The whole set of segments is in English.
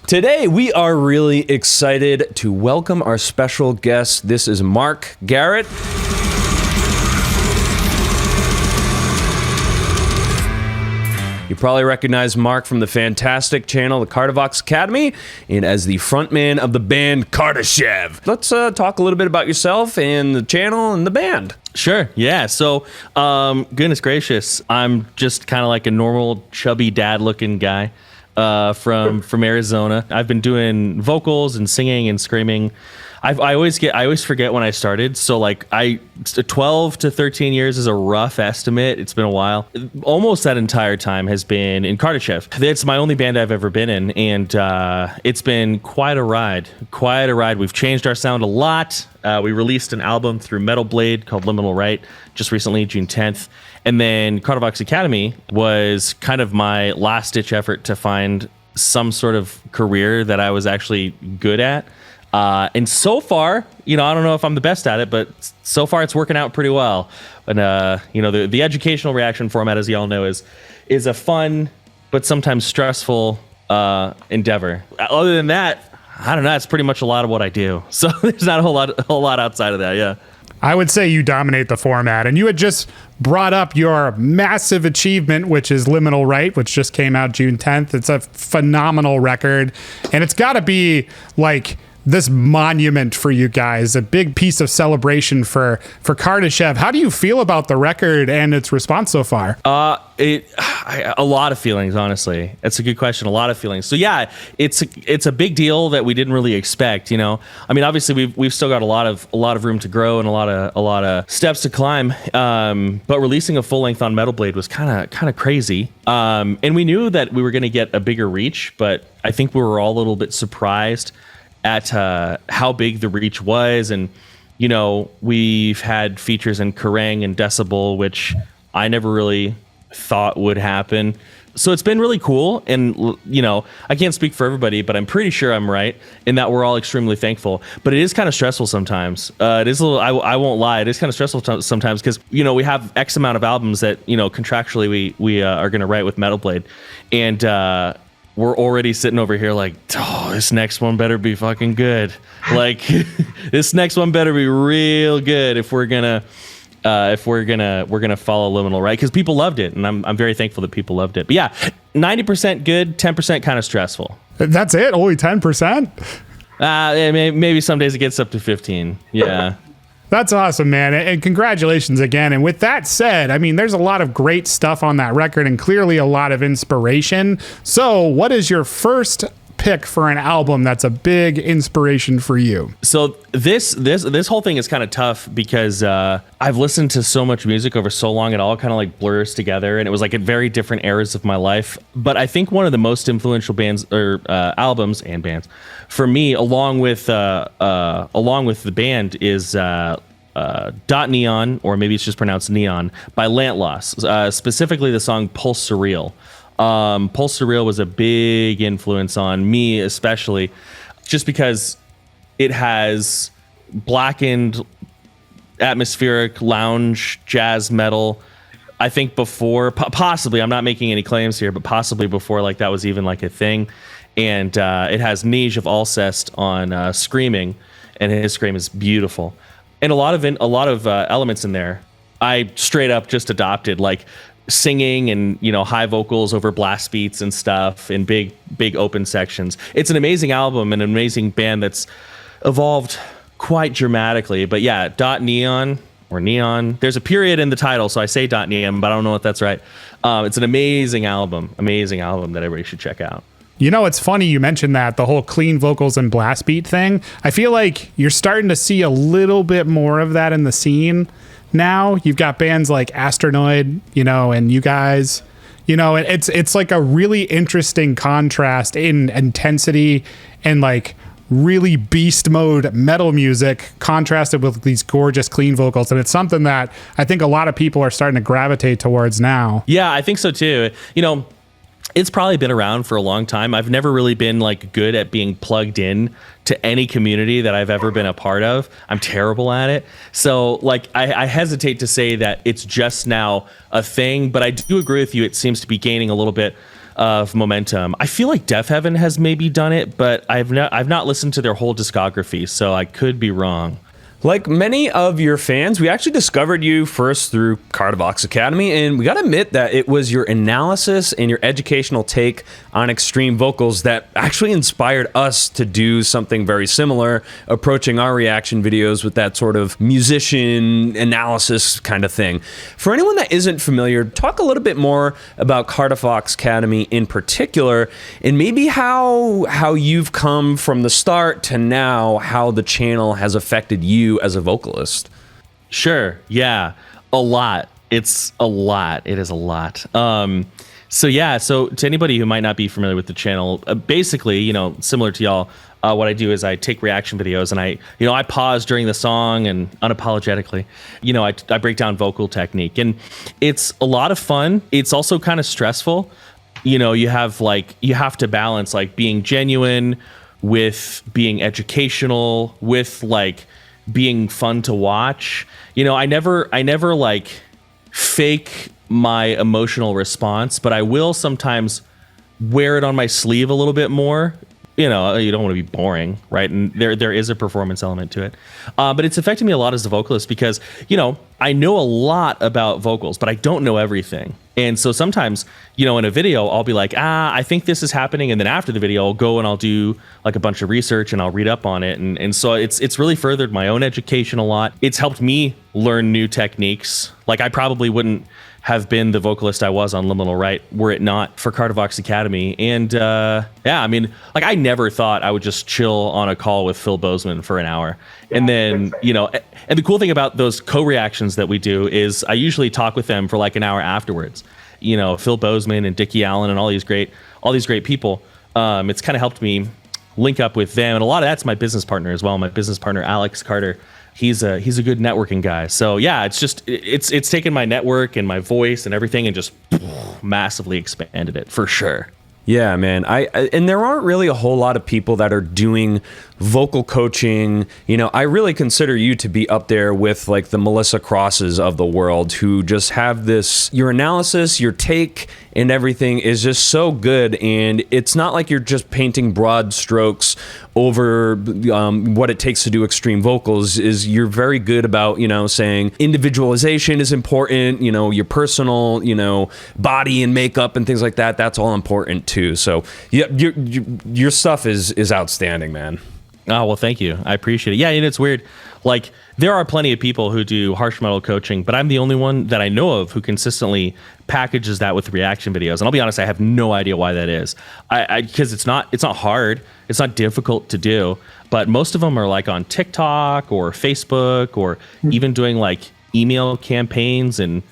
Today, we are really excited to welcome our special guest. This is Mark Garrett. You probably recognize Mark from the fantastic channel, the Kardavox Academy, and as the frontman of the band Kardashev. Let's talk a little bit about yourself and the channel and the band. Sure, yeah. So, goodness gracious, I'm just kind of like a normal, chubby dad-looking guy from Arizona. I've been doing vocals and singing and screaming. I always forget when I started. So like 12 to 13 years is a rough estimate. It's been a while. Almost that entire time has been in Kardashev. It's my only band I've ever been in, and it's been quite a ride. Quite a ride. We've changed our sound a lot. We released an album through Metal Blade called Liminal Rite just recently, June 10th. And then Kardavox Academy was kind of my last-ditch effort to find some sort of career that I was actually good at. And so far, I don't know if I'm the best at it, but so far it's working out pretty well. And, the educational reaction format, as y'all know, is a fun but sometimes stressful endeavor. Other than that, I don't know. It's pretty much a lot of what I do. So there's not a whole lot outside of that. Yeah. I would say you dominate the format, and you had just brought up your massive achievement, which is Liminal Rite, which just came out June 10th. It's a phenomenal record, and it's got to be like this monument for you guys, a big piece of celebration for Kardashev. How do you feel about the record and its response so far? A lot of feelings, honestly. That's a good question. A lot of feelings. So yeah, it's a big deal that we didn't really expect. I mean, obviously we've still got a lot of room to grow and a lot of steps to climb. But releasing a full length on Metal Blade was kind of crazy. And we knew that we were going to get a bigger reach, but I think we were all a little bit surprised at how big the reach was. And we've had features in Kerrang and Decibel, which I never really thought would happen. So it's been really cool. And I can't speak for everybody, but I'm pretty sure I'm right in that we're all extremely thankful. But it is kind of stressful sometimes. It is a little, I won't lie, it is kind of stressful sometimes because we have X amount of albums that contractually we are going to write with Metal Blade, and we're already sitting over here like, oh, this next one better be fucking good. Like, this next one better be real good if we're gonna follow Liminal, right? Because people loved it, and I'm very thankful that people loved it. But yeah, 90% good, 10% kind of stressful. That's it? Only 10%? Maybe some days it gets up to 15. Yeah. That's awesome, man. And congratulations again. And with that said, I mean, there's a lot of great stuff on that record and clearly a lot of inspiration. So what is your first pick for an album that's a big inspiration for you? So this whole thing is kind of tough because I've listened to so much music over so long, it all kind of like blurs together, and it was like at very different eras of my life. But I think one of the most influential bands or albums and bands for me, along with the band, is Dot Neon, or maybe it's just pronounced Neon, by Lantloss, specifically the song Pulse Surreal. Pulse Surreal was a big influence on me, especially just because it has blackened atmospheric lounge jazz metal. I think before, possibly, I'm not making any claims here, but possibly before like that was even like a thing. And it has Nige of Alcest on screaming, and his scream is beautiful. And a lot of elements in there I straight up just adopted, like singing and high vocals over blast beats and stuff in big open sections. It's an amazing album and an amazing band that's evolved quite dramatically. But yeah, Dot Neon or Neon, there's a period in the title, so I say Dot Neon, but I don't know if that's right. It's an amazing album that everybody should check out. It's funny you mentioned that, the whole clean vocals and blast beat thing. I feel like you're starting to see a little bit more of that in the scene now. You've got bands like Astronoid, and you guys, it's like a really interesting contrast in intensity and like really beast mode metal music contrasted with these gorgeous clean vocals. And it's something that I think a lot of people are starting to gravitate towards now. Yeah, I think so too. It's probably been around for a long time. I've never really been like good at being plugged in to any community that I've ever been a part of. I'm terrible at it. So like I hesitate to say that it's just now a thing, but I do agree with you. It seems to be gaining a little bit of momentum. I feel like Deaf Heaven has maybe done it, but I've not listened to their whole discography, so I could be wrong. Like many of your fans, we actually discovered you first through Kardavox Academy, and we gotta admit that it was your analysis and your educational take on extreme vocals that actually inspired us to do something very similar, approaching our reaction videos with that sort of musician analysis kind of thing. For anyone that isn't familiar, talk a little bit more about Kardavox Academy in particular, and maybe how you've come from the start to now, how the channel has affected you as a vocalist. Sure. Yeah. A lot. It's a lot. It is a lot. So to anybody who might not be familiar with the channel, basically, similar to y'all, what I do is I take reaction videos and I pause during the song and unapologetically, I break down vocal technique, and it's a lot of fun. It's also kind of stressful. You have to balance like being genuine with being educational, with like being fun to watch. I never like fake my emotional response, but I will sometimes wear it on my sleeve a little bit more. You don't want to be boring, right? And there is a performance element to it. But it's affected me a lot as a vocalist because, I know a lot about vocals, but I don't know everything. And so sometimes, in a video, I'll be like, I think this is happening. And then after the video, I'll go and I'll do like a bunch of research and I'll read up on it. And so it's really furthered my own education a lot. It's helped me learn new techniques. Like I probably wouldn't have been the vocalist I was on Liminal Rite were it not for Kardavox Academy. And I never thought I would just chill on a call with Phil Bozeman for an hour. And then, and the cool thing about those co-reactions that we do is I usually talk with them for like an hour afterwards. Phil Bozeman and Dickie Allen and all these great people. It's kind of helped me link up with them. And a lot of that's my business partner as well. My business partner, Alex Carter. He's a good networking guy. So yeah, it's taken my network and my voice and everything and just massively expanded it for sure. Yeah, man. And there aren't really a whole lot of people that are doing vocal coaching. I really consider you to be up there with like the Melissa Crosses of the world who just have your analysis, your take and everything is just so good. And it's not like you're just painting broad strokes over what it takes to do extreme vocals. You're very good about, saying individualization is important, your personal, body and makeup and things like that. That's all important too. So yeah, your stuff is outstanding, man. Oh, well, thank you. I appreciate it. Yeah, and it's weird. Like, there are plenty of people who do harsh metal coaching, but I'm the only one that I know of who consistently packages that with reaction videos. And I'll be honest, I have no idea why that is. Because it's not hard. It's not difficult to do. But most of them are like on TikTok or Facebook or even doing like email campaigns. And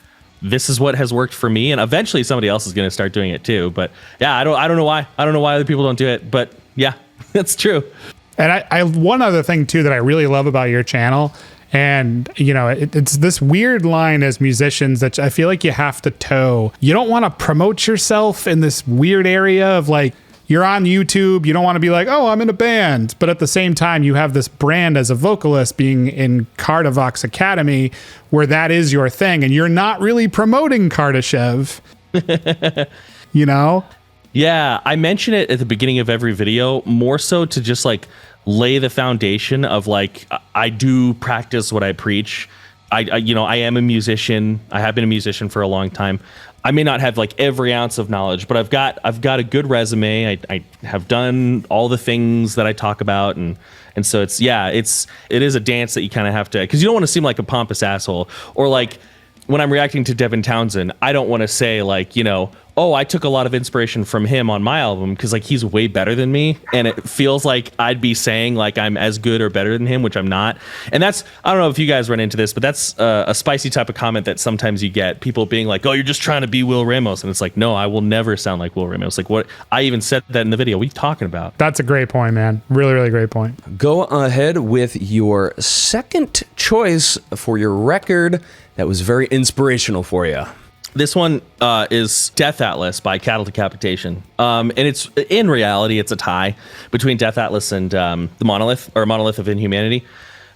this is what has worked for me. And eventually somebody else is going to start doing it too. But yeah, I don't know why. I don't know why other people don't do it. But yeah, that's true. And I one other thing too that I really love about your channel, and it's this weird line as musicians that I feel like you have to toe. You don't want to promote yourself in this weird area of like, you're on YouTube, you don't want to be like, oh, I'm in a band, but at the same time you have this brand as a vocalist being in Kardavox Academy where that is your thing and you're not really promoting Kardashev. Yeah, I mention it at the beginning of every video, more so to just like lay the foundation of like, I do practice what I preach. I am a musician. I have been a musician for a long time. I may not have like every ounce of knowledge, but I've got a good resume. I have done all the things that I talk about, and so it is a dance that you kind of have to, because you don't want to seem like a pompous asshole, or like when I'm reacting to Devin Townsend, I don't want to say like, oh, I took a lot of inspiration from him on my album, because like he's way better than me, and it feels like I'd be saying like I'm as good or better than him, which I'm not. And that's, I don't know if you guys run into this, but that's a spicy type of comment that sometimes you get, people being like, oh, you're just trying to be Will Ramos. And it's like, no, I will never sound like Will Ramos. Like, what? I even said that in the video. What are you talking about? That's a great point, man. Really, really great point. Go ahead with your second choice for your record that was very inspirational for you. This one is Death Atlas by Decapitation. And it's, in reality, it's a tie between Death Atlas and the Monolith of Inhumanity.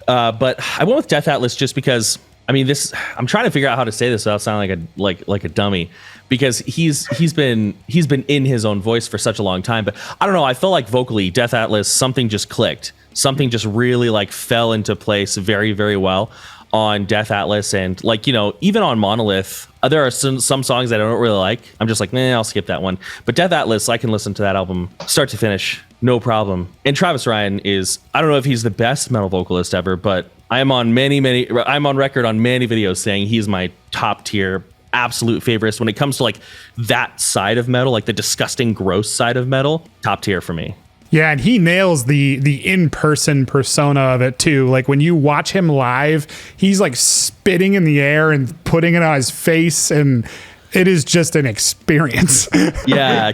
But I went with Death Atlas just because, I'm trying to figure out how to say this without sounding like a dummy. because he's been in his own voice for such a long time. But I don't know, I feel like vocally, Death Atlas, something just clicked. Something just really like fell into place very, very well on Death Atlas, and like, you know, even on Monolith, there are some songs that I don't really like. I'm just like, nah, I'll skip that one. But Death Atlas, I can listen to that album start to finish, no problem. And Travis Ryan is, I don't know if he's the best metal vocalist ever, but I'm on record on many videos saying he's my top tier, absolute favorite when it comes to like that side of metal, like the disgusting, gross side of metal. Top tier for me. Yeah, and he nails the in-person persona of it too. Like when you watch him live, he's like spitting in the air and putting it on his face, and it is just an experience. Yeah,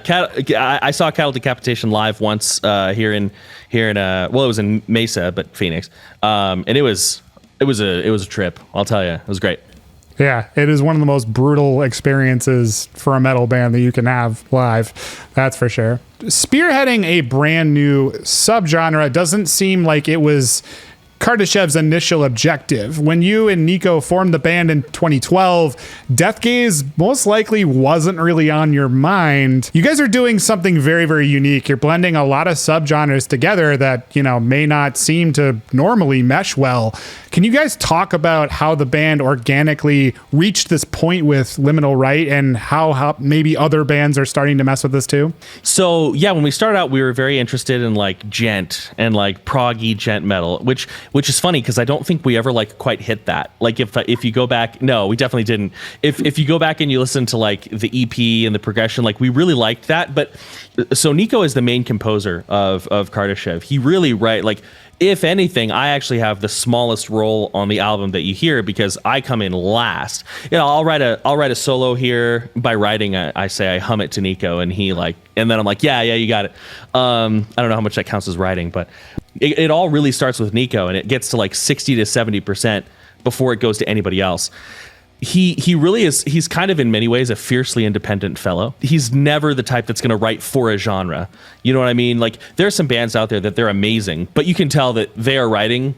I saw Cattle Decapitation live once here in well, it was in Mesa, but Phoenix, and it was a trip. I'll tell you, it was great. Yeah, it is one of the most brutal experiences for a metal band that you can have live. That's for sure. Spearheading a brand new subgenre doesn't seem like it was Kardashev's initial objective. When you and Nico formed the band in 2012, Death Gaze most likely wasn't really on your mind. You guys are doing something very, very unique. You're blending a lot of subgenres together that, you know, may not seem to normally mesh well. Can you guys talk about how the band organically reached this point with Liminal Rite, and how maybe other bands are starting to mess with this too? So yeah, when we started out, we were very interested in like gent and like proggy gent metal, which is funny because I don't think we ever like quite hit that. Like if you go back, no, we definitely didn't. If you go back and you listen to like the EP and the progression, like we really liked that. But so Nico is the main composer of Kardashev. He really like, if anything, I actually have the smallest role on the album that you hear because I come in last. You know, I'll write a solo here. By writing, I say I hum it to Nico, and he like, and then I'm like, yeah, you got it. I don't know how much that counts as writing, but it all really starts with Nico, and it gets to like 60 to 70% before it goes to anybody else. He really is. He's kind of in many ways a fiercely independent fellow. He's never the type that's going to write for a genre. You know what I mean? Like there are some bands out there that they're amazing, but you can tell that they are writing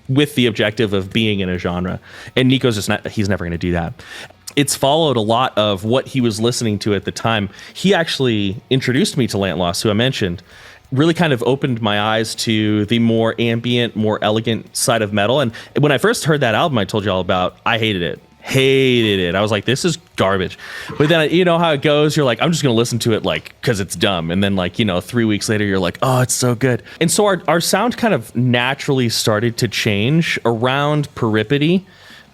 with the objective of being in a genre. And Nico's just not. He's never going to do that. It's followed a lot of what he was listening to at the time. He actually introduced me to Lantloss, who I mentioned. Really kind of opened my eyes to the more ambient, more elegant side of metal. And when I first heard that album I told you all about, I hated it. I was like, this is garbage. But then, you know how it goes, you're like, I'm just gonna listen to it like because it's dumb, and then like, you know, 3 weeks later you're like, oh, it's so good. And so our sound kind of naturally started to change around Peripety.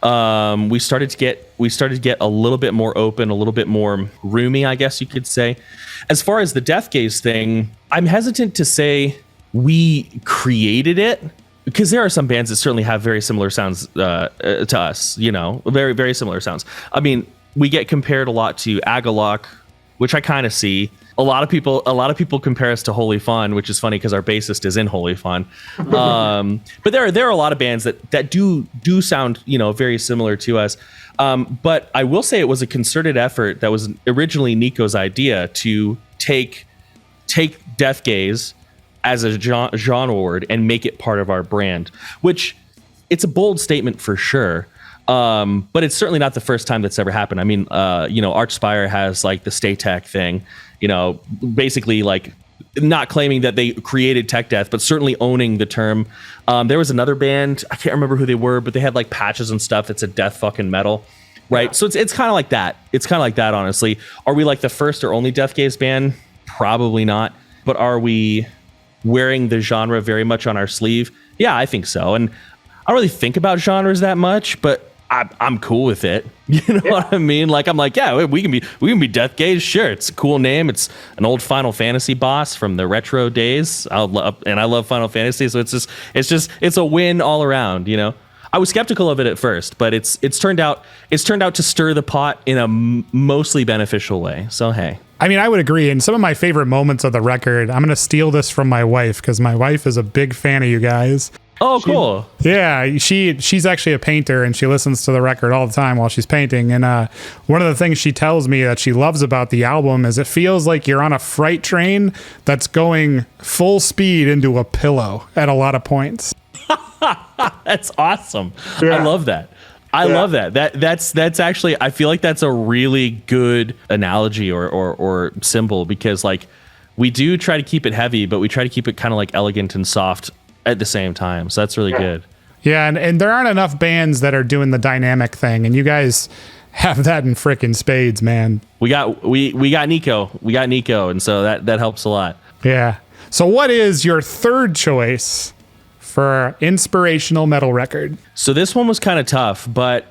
We started to get a little bit more open, a little bit more roomy, I guess you could say. As far as the Death Gaze thing, I'm hesitant to say we created it, because there are some bands that certainly have very similar sounds to us, you know, very, very similar sounds. I mean, we get compared a lot to Agalok, which I kind of see. A lot of people compare us to Holy Fawn, which is funny because our bassist is in Holy Fawn. But there are a lot of bands that do sound, you know, very similar to us. But I will say it was a concerted effort that was originally Nico's idea to take Death Gaze as a genre word and make it part of our brand, which it's a bold statement for sure. But it's certainly not the first time that's ever happened. I mean, you know, Archspire has like the Stay Tech thing, you know, basically like not claiming that they created tech death, but certainly owning the term. There was another band, I can't remember who they were, but they had like patches and stuff. It's a death fucking metal, right? Yeah. So it's kind of like that. It's kind of like that, honestly. Are we like the first or only Death Gaze band? Probably not. But are we wearing the genre very much on our sleeve? Yeah, I think so. And I don't really think about genres that much, but I'm cool with it. You know what I mean? Like I'm like, yeah, we can be Death Gaze. Sure, it's a cool name. It's an old Final Fantasy boss from the retro days. I love Final Fantasy, so it's a win all around. You know, I was skeptical of it at first, but it's turned out to stir the pot in a mostly beneficial way. So hey. I mean, I would agree. And some of my favorite moments of the record, I'm going to steal this from my wife because my wife is a big fan of you guys. Oh, cool. Yeah, she's actually a painter, and she listens to the record all the time while she's painting. And one of the things she tells me that she loves about the album is it feels like you're on a freight train that's going full speed into a pillow at a lot of points. That's awesome. Yeah. I love that. I love that. That's actually, I feel like that's a really good analogy or symbol, because like we do try to keep it heavy, but we try to keep it kind of like elegant and soft at the same time. So that's really good. Yeah, and there aren't enough bands that are doing the dynamic thing, and you guys have that in frickin' spades, man. We got Nico. We got Nico, and so that helps a lot. Yeah. So what is your third choice for inspirational metal record? So this one was kind of tough, but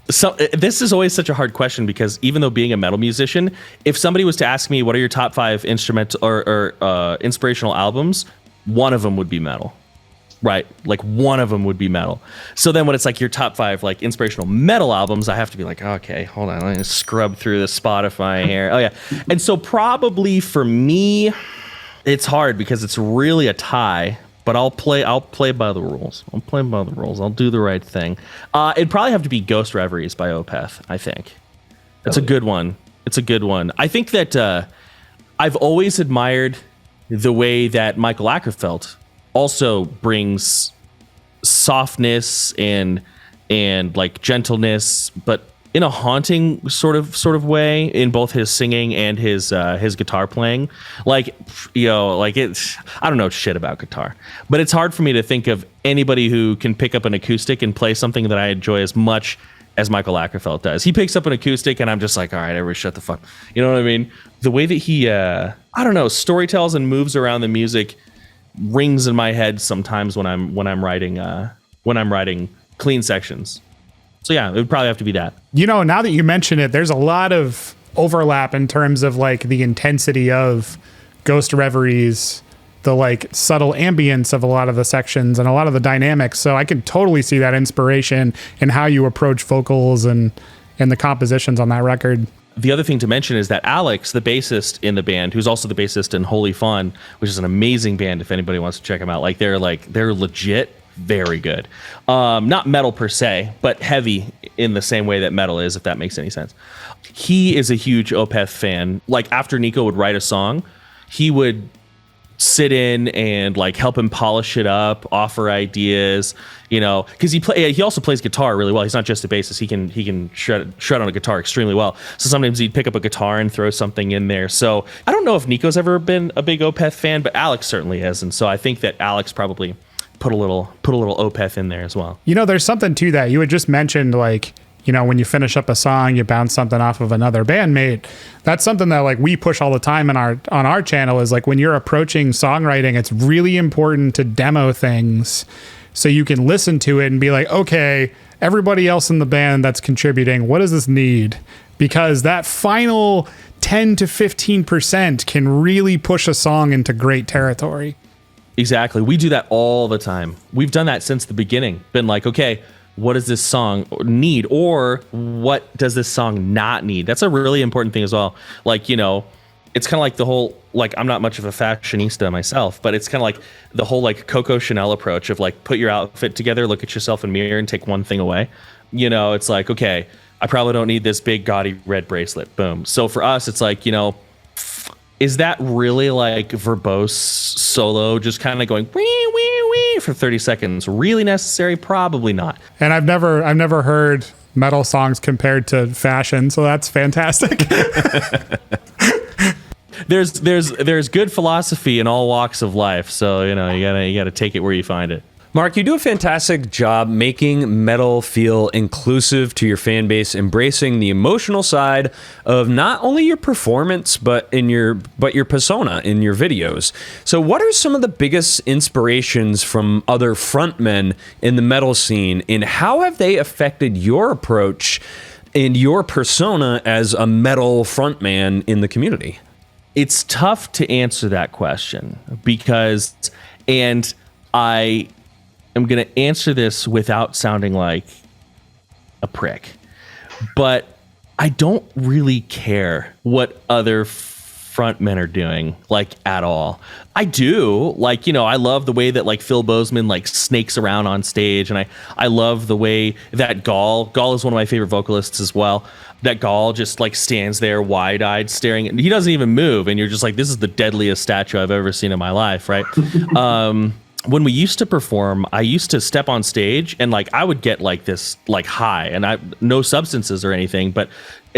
this is always such a hard question, because even though being a metal musician, if somebody was to ask me what are your top 5 instrumental or inspirational albums, one of them would be metal. Right, like one of them would be metal. So then when it's like your top 5 like inspirational metal albums, I have to be like, okay, hold on, let me scrub through the Spotify here. Oh yeah, and so probably for me, it's hard because it's really a tie. But I'll play by the rules. I'll do the right thing. It'd probably have to be Ghost Reveries by Opeth, I think. It's a good one. I think that I've always admired the way that Michael Ackerfeld also brings softness and like gentleness, but in a haunting sort of way in both his singing and his guitar playing. Like, you know, like it's, I don't know shit about guitar, but it's hard for me to think of anybody who can pick up an acoustic and play something that I enjoy as much as Michael Ackerfeld does. He picks up an acoustic and I'm just like, all right, everybody shut the fuck. You know what I mean? The way that he, I don't know, storytells and moves around the music rings in my head sometimes when I'm writing clean sections. So yeah, it would probably have to be that. You know, now that you mention it, there's a lot of overlap in terms of like the intensity of Ghost Reveries, the like subtle ambience of a lot of the sections and a lot of the dynamics. So I can totally see that inspiration in how you approach vocals and the compositions on that record. The other thing to mention is that Alex, the bassist in the band, who's also the bassist in Holy Fun, which is an amazing band if anybody wants to check them out. Like they're legit very good. Not metal per se, but heavy in the same way that metal is, if that makes any sense. He is a huge Opeth fan. Like after Nico would write a song, he would sit in and like help him polish it up, offer ideas, you know, because he also plays guitar really well. He's not just a bassist. He can shred on a guitar extremely well. So sometimes he'd pick up a guitar and throw something in there. So I don't know if Nico's ever been a big Opeth fan, but Alex certainly is. And so I think that Alex probably put a little Opeth in there as well. You know, there's something to that. You had just mentioned like, you know, when you finish up a song, you bounce something off of another bandmate. That's something that like we push all the time on our channel, is like when you're approaching songwriting, it's really important to demo things so you can listen to it and be like, okay, everybody else in the band that's contributing, what does this need? Because that final 10 to 15% can really push a song into great territory. Exactly. We do that all the time. We've done that since the beginning. Been like, okay, what does this song need, or what does this song not need? That's a really important thing as well. Like, you know, it's kind of like the whole, like, I'm not much of a fashionista myself, but it's kind of like the whole like Coco Chanel approach of like, put your outfit together, look at yourself in the mirror and take one thing away. You know, it's like, okay, I probably don't need this big gaudy red bracelet. Boom. So for us, it's like, you know, is that really like verbose solo, just kind of going wee wee wee for 30 seconds really necessary? Probably not. And I've never heard metal songs compared to fashion, so that's fantastic. There's good philosophy in all walks of life, so you know you gotta take it where you find it. Mark, you do a fantastic job making metal feel inclusive to your fan base, embracing the emotional side of not only your performance, but your persona in your videos. So what are some of the biggest inspirations from other frontmen in the metal scene, and how have they affected your approach and your persona as a metal frontman in the community? It's tough to answer that question because, and I'm going to answer this without sounding like a prick, but I don't really care what other frontmen are doing, like, at all. I do, like, you know, I love the way that like Phil Bozeman like snakes around on stage, and I love the way that Gall is one of my favorite vocalists as well. That Gall just like stands there wide-eyed staring, and he doesn't even move, and you're just like, this is the deadliest statue I've ever seen in my life, right? when we used to perform, I used to step on stage and like I would get like this like high, and I no substances or anything, but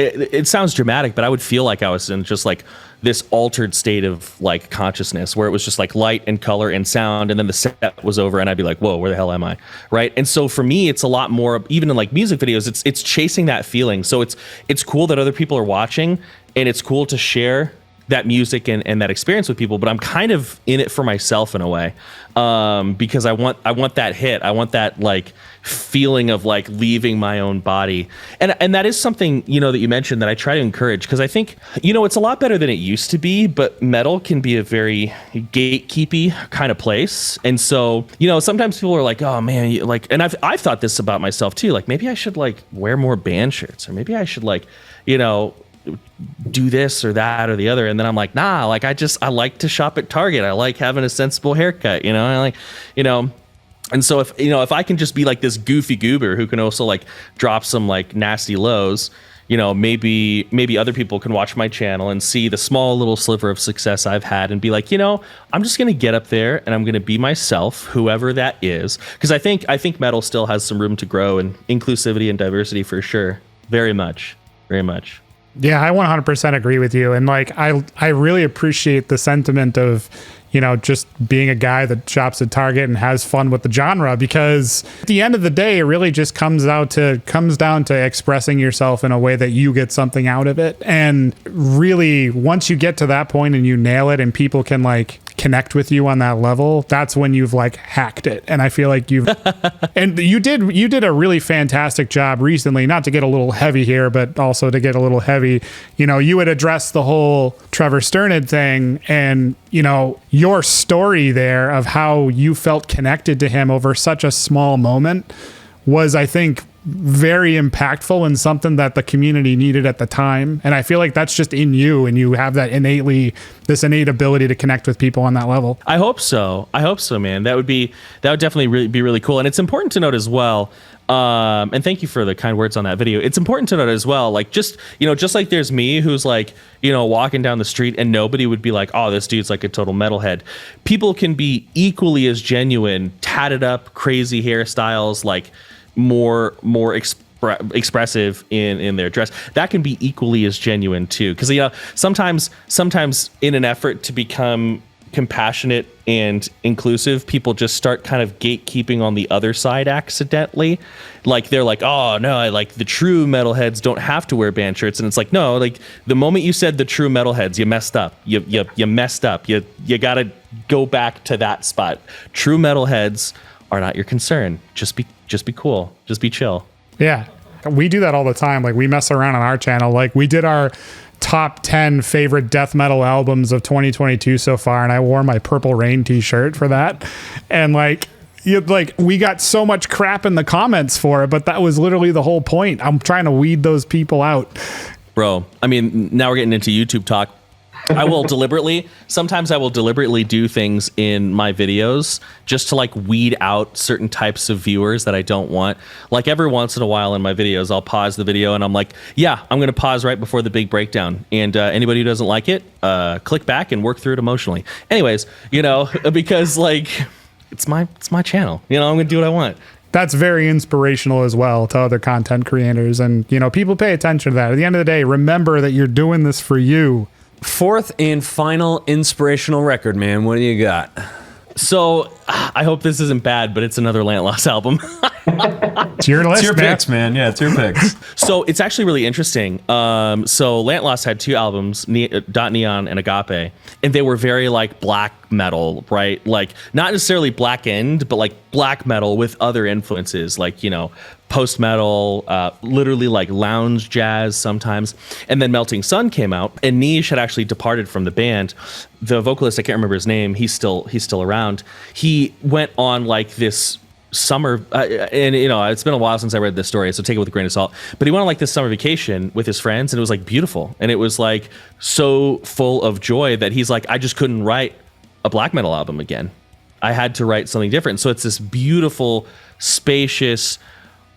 it sounds dramatic, but I would feel like I was in just like this altered state of like consciousness where it was just like light and color and sound, and then the set was over and I'd be like, whoa, where the hell am I? Right. And so for me, it's a lot more, even in like music videos, it's chasing that feeling. So it's cool that other people are watching, and it's cool to share that music and that experience with people, but I'm kind of in it for myself in a way, because I want that hit. I want that like feeling of like leaving my own body. And that is something, you know, that you mentioned that I try to encourage, because I think, you know, it's a lot better than it used to be, but metal can be a very gatekeepy kind of place. And so, you know, sometimes people are like, oh man, like, and I've thought this about myself too, like maybe I should like wear more band shirts, or maybe I should like, you know, do this or that or the other. And then I'm like, nah, like I like to shop at Target. I like having a sensible haircut, you know, I like, you know. And so if I can just be like this goofy goober who can also like drop some like nasty lows, you know, maybe other people can watch my channel and see the small little sliver of success I've had and be like, you know, I'm just going to get up there and I'm going to be myself, whoever that is. Because I think metal still has some room to grow, and inclusivity and diversity for sure. Very much. Very much. Yeah, I 100% agree with you. And like, I really appreciate the sentiment of, you know, just being a guy that shops at Target and has fun with the genre, because at the end of the day, it really just comes down to expressing yourself in a way that you get something out of it. And really, once you get to that point and you nail it and people can like connect with you on that level, that's when you've like hacked it. And I feel like you've and you did a really fantastic job recently, not to get a little heavy here, but also to get a little heavy. You know, you had addressed the whole Trevor Sternad thing, and you know, your story there of how you felt connected to him over such a small moment was, I think, very impactful and something that the community needed at the time. And I feel like that's just in you, and you have that this innate ability to connect with people on that level. I hope so, man. That would definitely be really cool. And it's important to note as well, and thank you for the kind words on that video. It's important to note as well, like, just, you know, just like there's me who's like, you know, walking down the street and nobody would be like, oh, this dude's like a total metalhead. People can be equally as genuine, tatted up, crazy hairstyles, like more expressive in their dress. That can be equally as genuine too. Because, you know, sometimes in an effort to become compassionate and inclusive, people just start kind of gatekeeping on the other side accidentally. Like they're like, oh no, I like the true metalheads don't have to wear band shirts. And it's like, no, like the moment you said the true metalheads, you messed up. You messed up. You gotta go back to that spot. True metalheads are not your concern. Just be cool. Just be chill. Yeah. We do that all the time. Like, we mess around on our channel. Like, we did our top 10 favorite death metal albums of 2022 so far, and I wore my Purple Rain t-shirt for that. And like we got so much crap in the comments for it, but that was literally the whole point. I'm trying to weed those people out. Bro, I mean, now we're getting into YouTube talk. Sometimes I will deliberately do things in my videos just to like weed out certain types of viewers that I don't want. Like every once in a while in my videos, I'll pause the video and I'm like, yeah, I'm going to pause right before the big breakdown. And anybody who doesn't like it, click back and work through it emotionally. Anyways, you know, because like it's my channel, you know, I'm going to do what I want. That's very inspirational as well to other content creators. And, you know, people pay attention to that. At the end of the day, remember that you're doing this for you. Fourth and final inspirational record, man. What do you got? So I hope this isn't bad, but it's another Lantloss album. It's your list, it's your picks, man. Yeah, it's your picks. So it's actually really interesting. So Lantloss had two albums, Dot Neon and Agape, and they were very like black metal, right? Like not necessarily Black End, but like black metal with other influences, like, you know, post metal, literally like lounge jazz sometimes. And then Melting Sun came out, and Nish had actually departed from the band. The vocalist, I can't remember his name. He's still around. He went on like this summer, and you know, it's been a while since I read this story, so take it with a grain of salt. But he went on like this summer vacation with his friends, and it was like beautiful, and it was like so full of joy that he's like, I just couldn't write a black metal album again. I had to write something different. So it's this beautiful, spacious,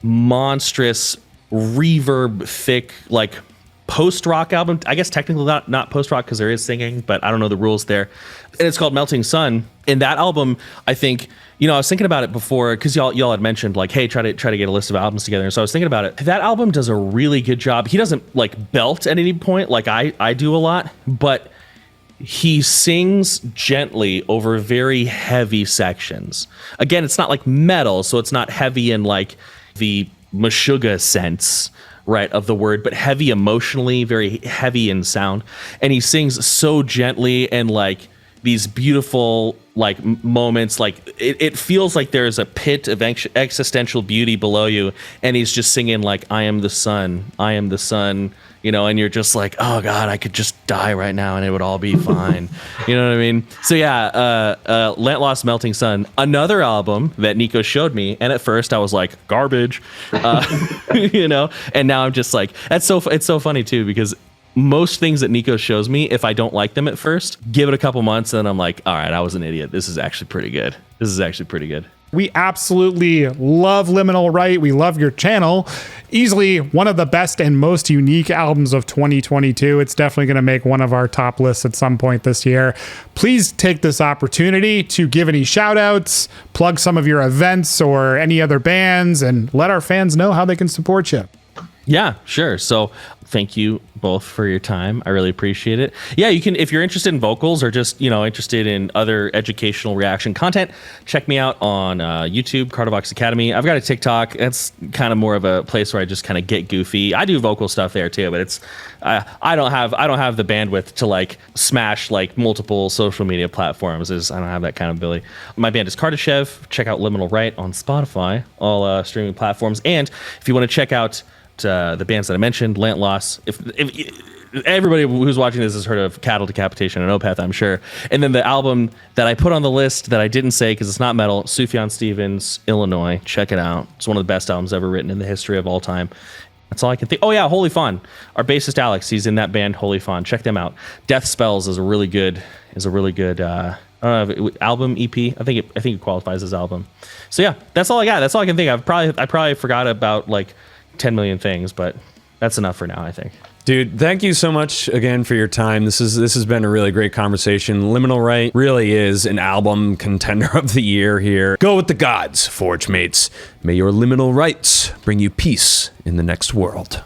monstrous, reverb thick, like post-rock album. I guess technically not post-rock because there is singing, but I don't know the rules there. And it's called Melting Sun. And that album, I think, I was thinking about it before because y'all had mentioned like, hey, try to get a list of albums together. And so I was thinking about it. That album does a really good job. He doesn't like belt at any point like I do a lot, but he sings gently over very heavy sections. Again, it's not like metal, so it's not heavy in like the Meshuggah sense, right, of the word, but heavy emotionally, very heavy in sound. And he sings so gently and like these beautiful like moments, like it feels like there's a pit of existential beauty below you, and he's just singing like, I am the sun, and you're just like, oh God, I could just die right now and it would all be fine. You know what I mean? So yeah, Lantloss Melting Sun, another album that Nico showed me, and at first I was like, garbage, and now I'm just like, it's so funny too, because most things that Nico shows me, if I don't like them at first, give it a couple months, and then I'm like, all right, I was an idiot. This is actually pretty good. We absolutely love Liminal Rite. We love your channel. Easily one of the best and most unique albums of 2022. It's definitely going to make one of our top lists at some point this year. Please take this opportunity to give any shout outs, plug some of your events or any other bands, and let our fans know how they can support you. Yeah, sure. So thank you both for your time. I really appreciate it. Yeah, you can, if you're interested in vocals or just, interested in other educational reaction content, check me out on YouTube, Kardavox Academy. I've got a TikTok. That's kind of more of a place where I just kind of get goofy. I do vocal stuff there too, but it's, I don't have the bandwidth to like smash like multiple social media platforms. I don't have that kind of ability. My band is Kardashev. Check out Liminal Rite on Spotify, all streaming platforms. And if you want to check out the bands that I mentioned, Lantloss. If everybody who's watching this has heard of Cattle, Decapitation, and Opeth, I'm sure. And then the album that I put on the list that I didn't say because it's not metal, Sufjan Stevens, Illinois. Check it out. It's one of the best albums ever written in the history of all time. That's all I can think. Oh yeah, Holy Fawn. Our bassist Alex, he's in that band Holy Fawn. Check them out. Death Spells is a really good album EP. I think it qualifies as album. So yeah, that's all I got. That's all I can think of. I probably forgot about like 10 million things, but that's enough for now, I think. Dude, thank you so much again for your time. This has been a really great conversation. Liminal Rite really is an album contender of the year here. Go with the gods, Forge Mates. May your liminal rites bring you peace in the next world.